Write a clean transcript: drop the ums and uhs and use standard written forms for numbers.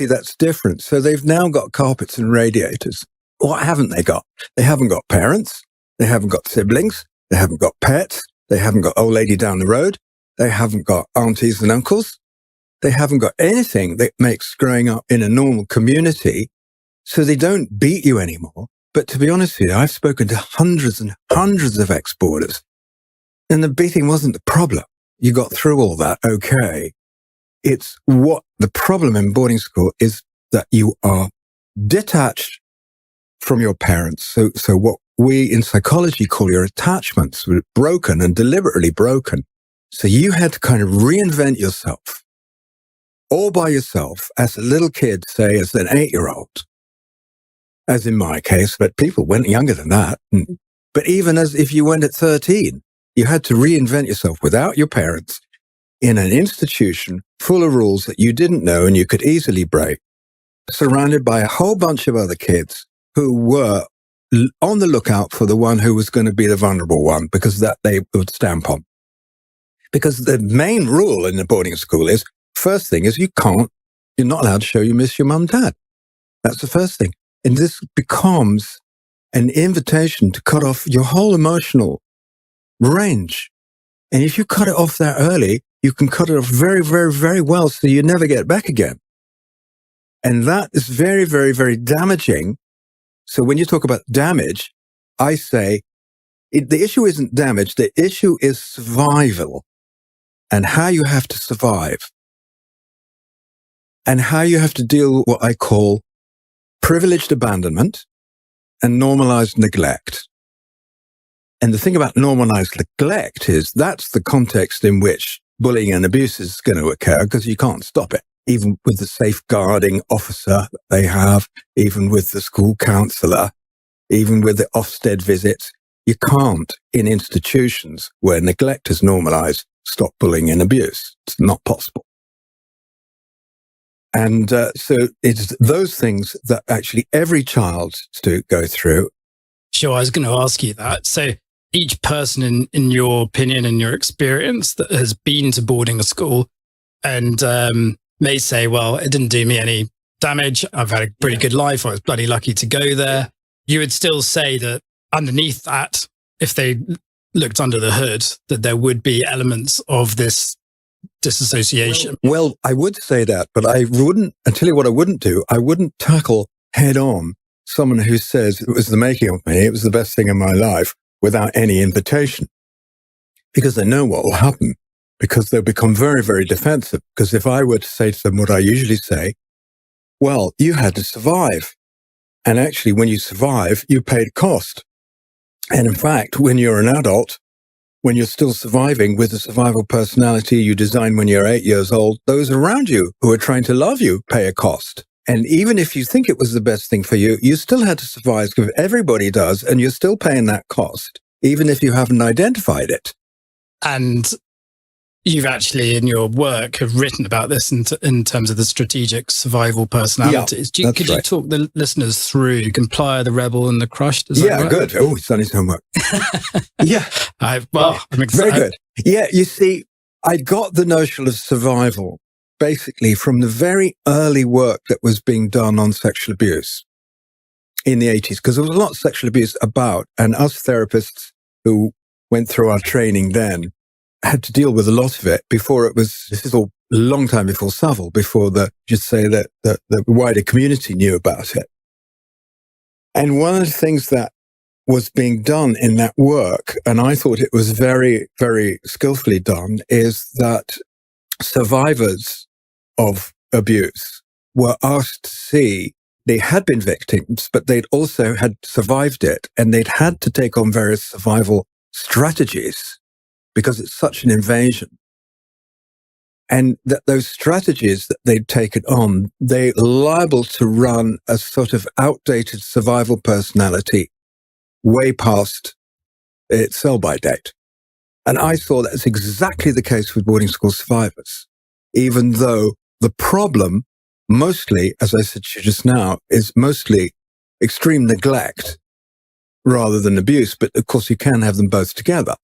See, that's different. So they've now got carpets and radiators. What haven't they got? They haven't got parents. They haven't got siblings. They haven't got pets. They haven't got old lady down the road. They haven't got aunties and uncles. They haven't got anything that makes growing up in a normal community. So they don't beat you anymore. But to be honest with you, I've spoken to hundreds and hundreds of ex-boarders, and the beating wasn't the problem. You got through all that okay. It's what the problem in boarding school is, that you are detached from your parents. So what we in psychology call your attachments were broken, and deliberately broken. So you had to kind of reinvent yourself all by yourself as a little kid, say as an 8-year-old, as in my case, but people went younger than that. But even as if you went at 13, you had to reinvent yourself without your parents in an institution full of rules that you didn't know and you could easily break, surrounded by a whole bunch of other kids who were on the lookout for the one who was going to be the vulnerable one, because that they would stamp on. Because the main rule in the boarding school is, first thing is you're not allowed to show you miss your mum and dad. That's the first thing. And this becomes an invitation to cut off your whole emotional range. And if you cut it off that early, you can cut it off very, very, very well, so you never get back again. And that is very, very, very damaging. So when you talk about damage, I say the issue isn't damage. The issue is survival, and how you have to survive, and how you have to deal with what I call privileged abandonment and normalized neglect. And the thing about normalized neglect is that's the context in which bullying and abuse is going to occur, because you can't stop it. Even with the safeguarding officer that they have, even with the school counselor, even with the Ofsted visits, you can't, in institutions where neglect is normalized, stop bullying and abuse. It's not possible. And so it's those things that actually every child to go through. Sure, I was going to ask you that. So each person, in your opinion and your experience, that has been to boarding a school and may say, well, it didn't do me any damage. I've had a pretty good life. I was bloody lucky to go there. You would still say that underneath that, if they looked under the hood, that there would be elements of this disassociation. Well, I would say that, but I wouldn't, I'll tell you what I wouldn't do. I wouldn't tackle head on someone who says it was the making of me, it was the best thing in my life, without any invitation. Because they know what will happen. Because they'll become very, very defensive. Because if I were to say to them what I usually say, well, you had to survive. And actually, when you survive, you paid cost. And in fact, when you're an adult, when you're still surviving with the survival personality you designed when you're 8 years old, those around you who are trying to love you pay a cost. And even if you think it was the best thing for you, you still had to survive, because everybody does, and you're still paying that cost, even if you haven't identified it. And you've actually, in your work, have written about this in terms of the strategic survival personalities. Yeah, could you talk the listeners through Complier, the Rebel, and the Crushed? Yeah, good. Oh, he's done his homework. Yeah. I'm excited. Very good. Yeah, you see, I got the notion of survival basically from the very early work that was being done on sexual abuse in the 80s, because there was a lot of sexual abuse about, and us therapists who went through our training then had to deal with a lot of it before it was, this is all a long time before Savile, before the wider community knew about it. And one of the things that was being done in that work, and I thought it was very, very skillfully done, is that survivors of abuse were asked to see they had been victims, but they'd also had survived it, and they'd had to take on various survival strategies because it's such an invasion. And that those strategies that they'd taken on, they're liable to run a sort of outdated survival personality way past its sell-by date. And I saw that's exactly the case with boarding school survivors, even though the problem mostly, as I said to you just now, is mostly extreme neglect rather than abuse. But of course, you can have them both together.